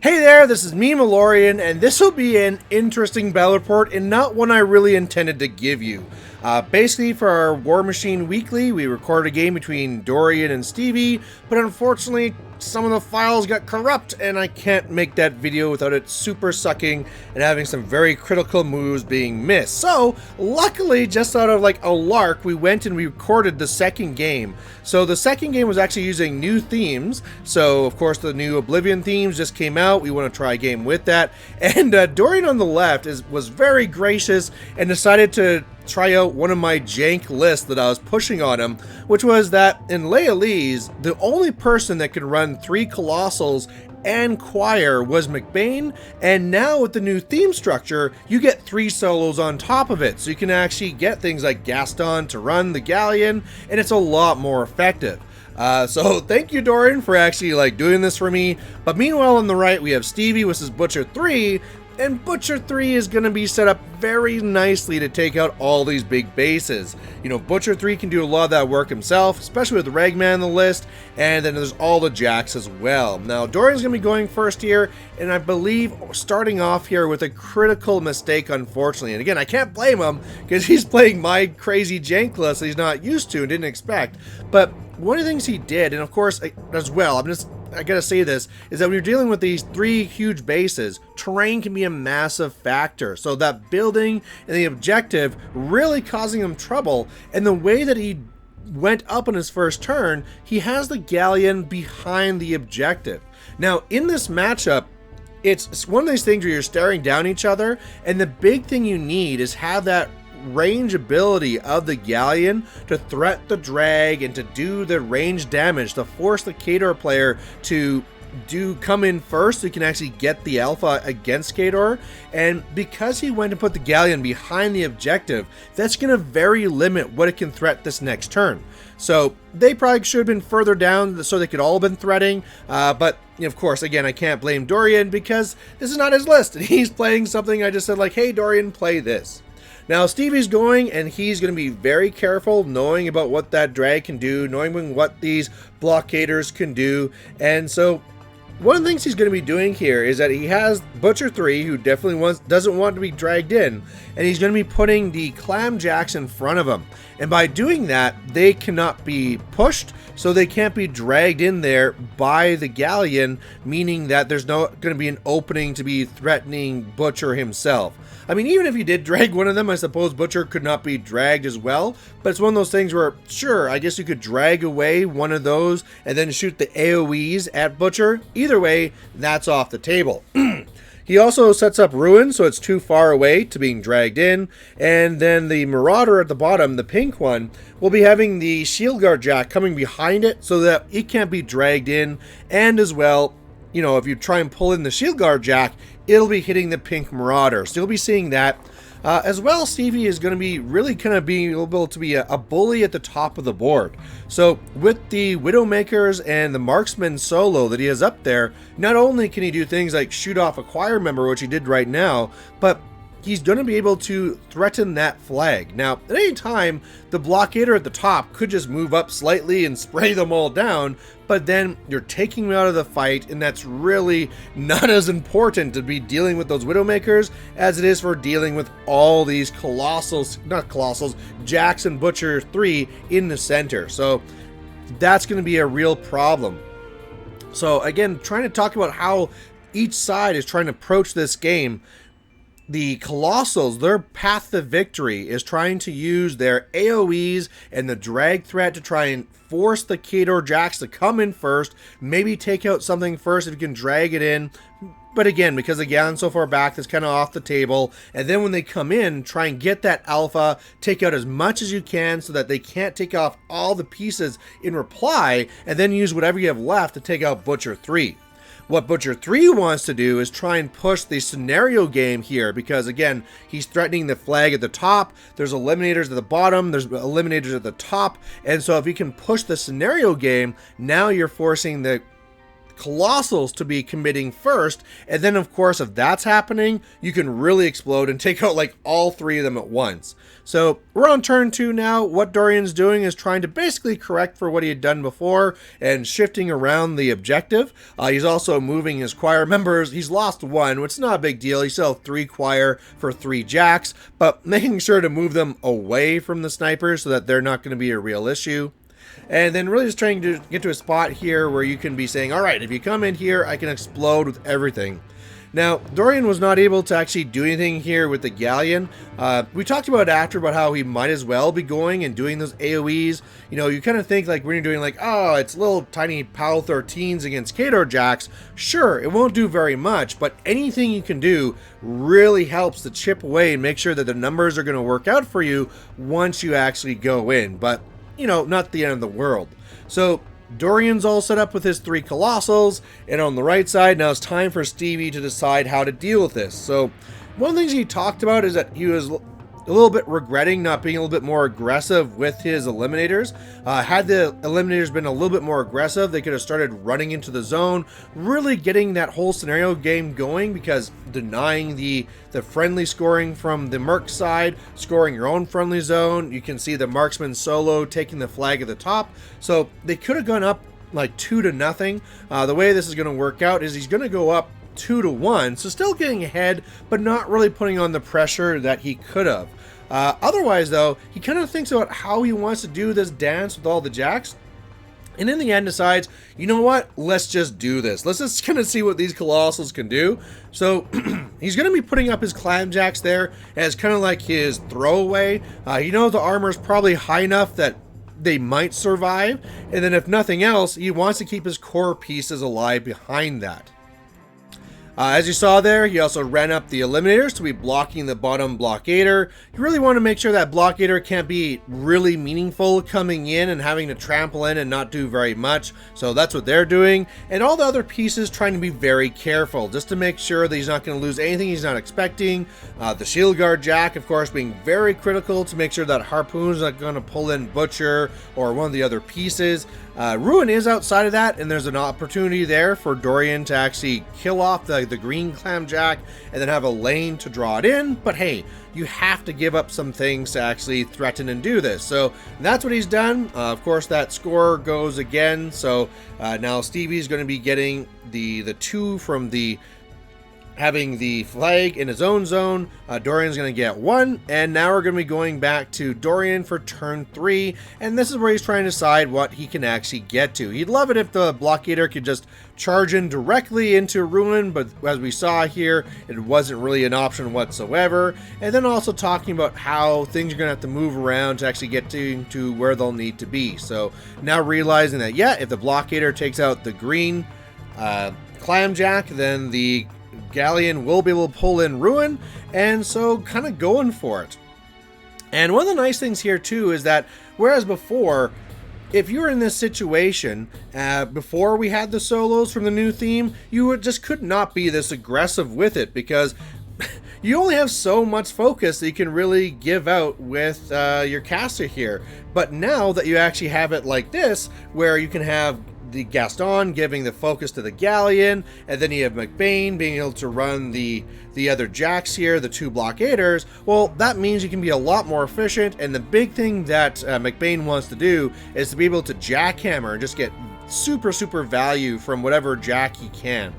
Hey there, this is me, Malorian, and this will be an interesting battle report and not one I really intended to give you. Basically, for our Warmachine Weekly, we recorded a game between Dorian and Stevie, but unfortunately, some of the files got corrupt, and I can't make that video without it super sucking and having some very critical moves being missed. So, luckily, just out of like a lark, we went and we recorded the second game. So the second game was actually using new themes. So, of course, the new Oblivion themes just came out. We want to try a game with that. And Dorian on the left was very gracious and decided to try out one of my jank lists that I was pushing on him, which was that in Lealese, the only person that could run 3 Colossals and Choir was MacBain, and now with the new theme structure, you get 3 solos on top of it, so you can actually get things like Gaston to run the Galleon, and it's a lot more effective. So thank you, Dorian, for actually doing this for me. But meanwhile, on the right, we have Stevie versus Butcher3, and Butcher3 is going to be set up very nicely to take out all these big bases. You know, Butcher3 can do a lot of that work himself, especially with Ragman on the list, and then there's all the Jacks as well. Now, Dorian's going to be going first here, and I believe starting off here with a critical mistake, unfortunately. And again, I can't blame him, because he's playing my crazy jank list that he's not used to and didn't expect. But one of the things he did, and of course, as well, I gotta say this, is that when you're dealing with these 3 huge bases, terrain can be a massive factor. So that building and the objective really causing him trouble, and the way that he went up on his first turn, he has the Galleon behind the objective. Now, in this matchup, it's one of these things where you're staring down each other, and the big thing you need is have that range ability of the Galleon to threat the drag and to do the range damage, to force the Khador player to come in first so you can actually get the alpha against Khador. And because he went to put the Galleon behind the objective, that's going to very limit what it can threat this next turn. So they probably should have been further down so they could all have been threatening, but of course, again, I can't blame Dorian because this is not his list and he's playing something I just said like, hey Dorian, play this. Now, Stevie's going, and he's going to be very careful, knowing about what that drag can do, knowing what these blockaders can do. And so, one of the things he's going to be doing here is that he has Butcher3, who definitely doesn't want to be dragged in, and he's going to be putting the Clam Jacks in front of him. And by doing that, they cannot be pushed, so they can't be dragged in there by the Galleon, meaning that there's not going to be an opening to be threatening Butcher himself. I mean, even if you did drag one of them, I suppose Butcher could not be dragged as well, but it's one of those things where, sure, I guess you could drag away one of those and then shoot the AoEs at Butcher. Either way, that's off the table. He also sets up Ruin, so it's too far away to being dragged in, and then the Marauder at the bottom, the pink one, will be having the Shield Guard Jack coming behind it so that it can't be dragged in, and as well, you know, if you try and pull in the Shield Guard Jack, it'll be hitting the pink Marauder. So you'll be seeing that. As well, Stevie is going to be really kind of being able to be a bully at the top of the board. So with the Widowmakers and the Marksman solo that he has up there, not only can he do things like shoot off a choir member, which he did right now, but he's going to be able to threaten that flag. Now, at any time, the blockader at the top could just move up slightly and spray them all down, but then you're taking him out of the fight, and that's really not as important to be dealing with those Widowmakers as it is for dealing with all these Jacks and Butcher 3 in the center. So that's going to be a real problem. So again, trying to talk about how each side is trying to approach this game. The Colossals, their path to victory is trying to use their AoEs and the drag threat to try and force the Khador Jacks to come in first, maybe take out something first if you can drag it in. But again, because the Gallon's so far back, that's kind of off the table. And then when they come in, try and get that alpha, take out as much as you can so that they can't take off all the pieces in reply, and then use whatever you have left to take out Butcher 3. What Butcher3 wants to do is try and push the scenario game here because, again, he's threatening the flag at the top, there's eliminators at the bottom, there's eliminators at the top, and so if you can push the scenario game, now you're forcing the Colossals to be committing first, and then of course if that's happening, you can really explode and take out like all 3 of them at once. So we're on turn 2 now. What Dorian's doing is trying to basically correct for what he had done before and shifting around the objective. He's also moving his choir members. He's lost 1, which is not a big deal. He still has 3 choir for 3 jacks, but making sure to move them away from the snipers so that they're not going to be a real issue. And then really just trying to get to a spot here where you can be saying, all right, if you come in here, I can explode with everything. Now, Dorian was not able to actually do anything here with the Galleon. We talked about after about how he might as well be going and doing those AoEs. You know, you kind of think like when you're doing like, oh, it's little tiny PAL 13s against Kato Jacks. Sure, it won't do very much, but anything you can do really helps to chip away and make sure that the numbers are going to work out for you once you actually go in. But you know, not the end of the world. So Dorian's all set up with his 3 Colossals, and on the right side, now it's time for Stevie to decide how to deal with this. So one of the things he talked about is that he was a little bit regretting not being a little bit more aggressive with his eliminators. Had the eliminators been a little bit more aggressive, they could have started running into the zone, really getting that whole scenario game going, because denying the friendly scoring from the Merc side, scoring your own friendly zone, you can see the marksman solo taking the flag at the top. So they could have gone up like 2-0. The way this is going to work out is he's going to go up 2-1, so still getting ahead, but not really putting on the pressure that he could have. Otherwise, though, he kind of thinks about how he wants to do this dance with all the jacks, and in the end decides, you know what, let's just do this. Let's just kind of see what these Colossals can do. So he's going to be putting up his clam jacks there as kind of like his throwaway. You know, the armor is probably high enough that they might survive, and then if nothing else, he wants to keep his core pieces alive behind that. As you saw there, he also ran up the eliminators to be blocking the bottom blockader. You really want to make sure that blockader can't be really meaningful coming in and having to trample in and not do very much. So that's what they're doing. And all the other pieces trying to be very careful just to make sure that he's not going to lose anything he's not expecting. The shield guard jack, of course, being very critical to make sure that Harpoon's not going to pull in Butcher or one of the other pieces. Ruin is outside of that, and there's an opportunity there for Dorian to actually kill off the green clamjack and then have a lane to draw it in. But hey, you have to give up some things to actually threaten and do this. So that's what he's done. Of course, that score goes again. So now Stevie's going to be getting the 2 from the having the flag in his own zone. Dorian's going to get 1, and now we're going to be going back to Dorian for turn 3, and this is where he's trying to decide what he can actually get to. He'd love it if the blockader could just charge in directly into Ruin, but as we saw here, it wasn't really an option whatsoever. And then also talking about how things are going to have to move around to actually get to where they'll need to be. So now realizing that, yeah, if the blockader takes out the green clamjack, then the Galleon will be able to pull in Ruin, and so kind of going for it. And one of the nice things here too is that whereas before, if you were in this situation before we had the solos from the new theme, you just could not be this aggressive with it, because you only have so much focus that you can really give out with your caster here. But now that you actually have it like this, where you can have the Gaston giving the focus to the Galleon, and then you have MacBain being able to run the other jacks here, the 2 blockaders, well, that means you can be a lot more efficient. And the big thing that MacBain wants to do is to be able to jackhammer and just get super value from whatever jack he can.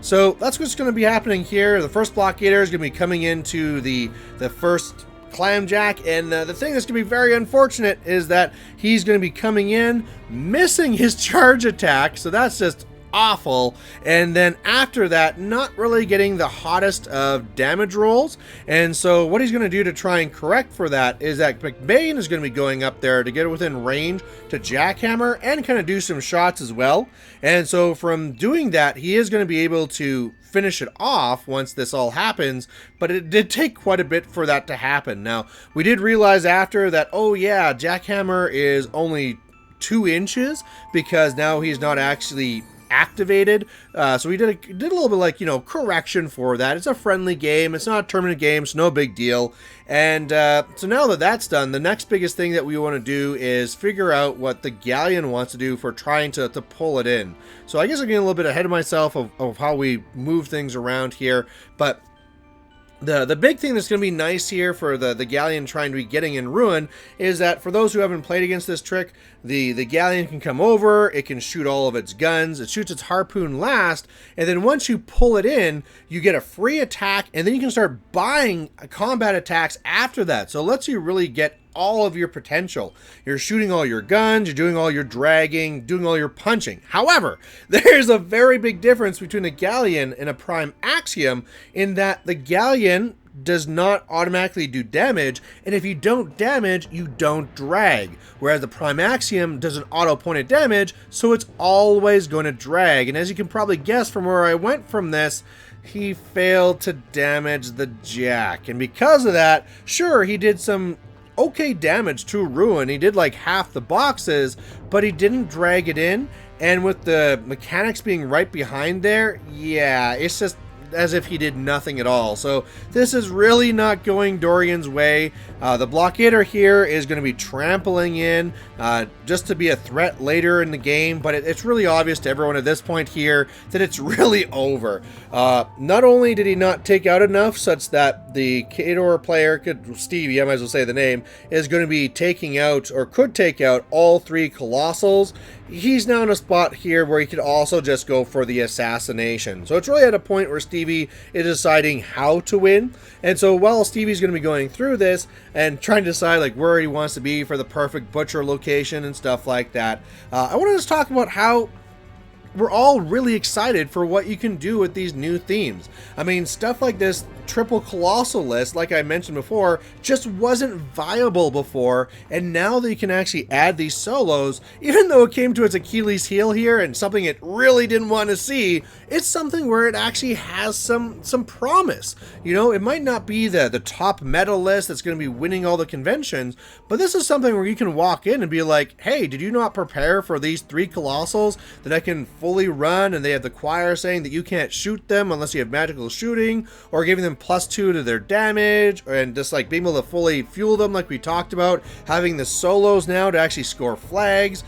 So that's what's going to be happening here. The first blockader is going to be coming into the first clamjack, and the thing that's going to be very unfortunate is that he's going to be coming in, missing his charge attack, so that's just awful. And then after that, not really getting the hottest of damage rolls. And so what he's going to do to try and correct for that is that MacBain is going to be going up there to get within range to jackhammer and kind of do some shots as well. And so from doing that, he is going to be able to finish it off once this all happens, but it did take quite a bit for that to happen. Now, we did realize after that, oh yeah, jackhammer is only 2 inches, because now he's not actually activated. So we did a little bit like, correction for that. It's a friendly game. It's not a tournament game. It's no big deal. And so now that that's done, the next biggest thing that we want to do is figure out what the Galleon wants to do for trying to pull it in. So I guess I'm getting a little bit ahead of myself of how we move things around here. But the big thing that's going to be nice here for the Galleon trying to be getting in Ruin is that for those who haven't played against this trick, the Galleon can come over, it can shoot all of its guns, it shoots its harpoon last, and then once you pull it in, you get a free attack, and then you can start buying combat attacks after that. So it lets you really get all of your potential. You're shooting all your guns, you're doing all your dragging, doing all your punching. However, there's a very big difference between a Galleon and a Prime Axiom in that the Galleon does not automatically do damage, and if you don't damage, you don't drag. Whereas the Prime Axiom does an auto-pointed damage, so it's always going to drag. And as you can probably guess from where I went from this, he failed to damage the Jack. And because of that, sure, he did some okay damage to Ruin. He did like half the boxes, but he didn't drag it in. And with the mechanics being right behind there, yeah, it's just as if he did nothing at all. So this is really not going Dorian's way. The blockader here is going to be trampling in just to be a threat later in the game, but it's really obvious to everyone at this point here that it's really over. Not only did he not take out enough such that the Khador player, Stevie, I might as well say the name, is going to be taking out, or could take out, all 3 Colossals, he's now in a spot here where he could also just go for the assassination. So it's really at a point where Stevie is deciding how to win. And so while Stevie's going to be going through this and trying to decide like where he wants to be for the perfect butcher location and stuff like that, I want to just talk about how we're all really excited for what you can do with these new themes. I mean, stuff like this triple colossal list, like I mentioned before, just wasn't viable before, and now that you can actually add these solos, even though it came to its Achilles heel here and something it really didn't want to see, it's something where it actually has some promise. It might not be the top meta list that's going to be winning all the conventions, but this is something where you can walk in and be like, hey, did you not prepare for these 3 Colossals that I can fully run, and they have the choir saying that you can't shoot them unless you have magical shooting, or giving them +2 to their damage, and just like being able to fully fuel them like we talked about, having the solos now to actually score flags.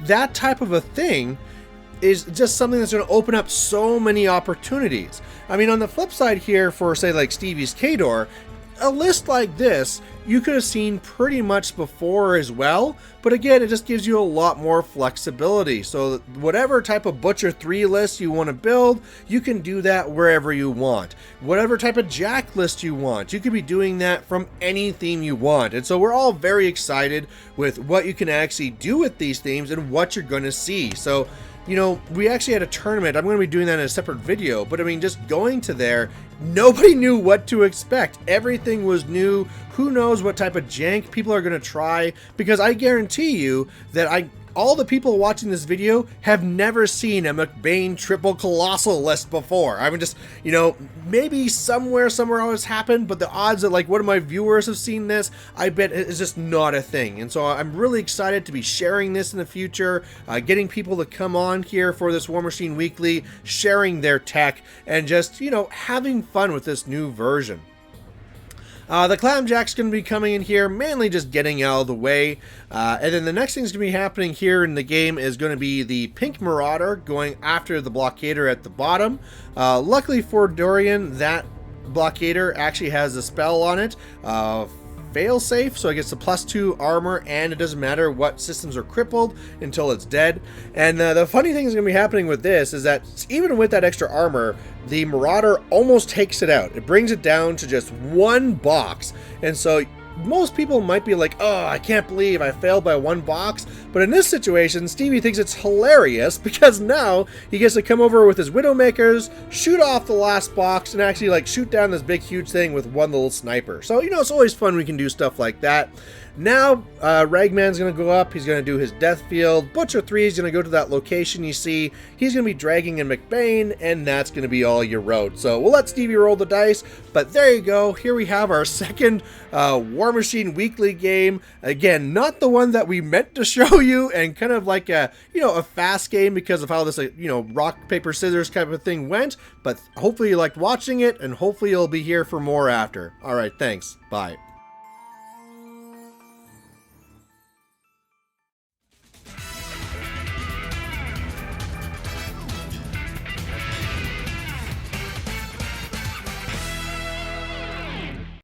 That type of a thing is just something that's going to open up so many opportunities. I mean, on the flip side here, for say like Stevie's Khador, a list like this you could have seen pretty much before as well, but again, it just gives you a lot more flexibility. So whatever type of Butcher3 list you want to build, you can do that wherever you want. Whatever type of Jack list you want, you could be doing that from any theme you want. And so we're all very excited with what you can actually do with these themes and what you're going to see. So we actually had a tournament. I'm going to be doing that in a separate video, but I mean, just going to there, nobody knew what to expect. Everything was new. Who knows what type of jank people are going to try, because I guarantee you that all the people watching this video have never seen a MacBain triple colossal list before. I mean, just, maybe somewhere else happened, but the odds that like one of my viewers have seen this, I bet it's just not a thing. And so I'm really excited to be sharing this in the future, getting people to come on here for this Warmachine Weekly, sharing their tech, and just, having fun with this new version. The Clamjack's going to be coming in here, mainly just getting out of the way. And then the next thing's going to be happening here in the game is going to be the Pink Marauder going after the Blockader at the bottom. Luckily for Dorian, that Blockader actually has a spell on it. Fail-safe, so it gets the +2 armor, and it doesn't matter what systems are crippled until it's dead. And the funny thing is going to be happening with this is that even with that extra armor, the Marauder almost takes it out. It brings it down to just 1 box, and so most people might be like, oh, I can't believe I failed by 1 box. But in this situation, Stevie thinks it's hilarious because now he gets to come over with his Widowmakers, shoot off the last box, and actually like shoot down this big huge thing with 1 little sniper. So, it's always fun when we can do stuff like that. Now, Ragman's going to go up. He's going to do his death field. Butcher3 is going to go to that location you see. He's going to be dragging in MacBain, and that's going to be all you wrote. So we'll let Stevie roll the dice. But there you go. Here we have our second War Warmachine weekly game. Again, not the one that we meant to show you, and kind of like a, a fast game because of how this, rock, paper, scissors kind of thing went. But hopefully you liked watching it, and hopefully you'll be here for more after. All right, thanks. Bye.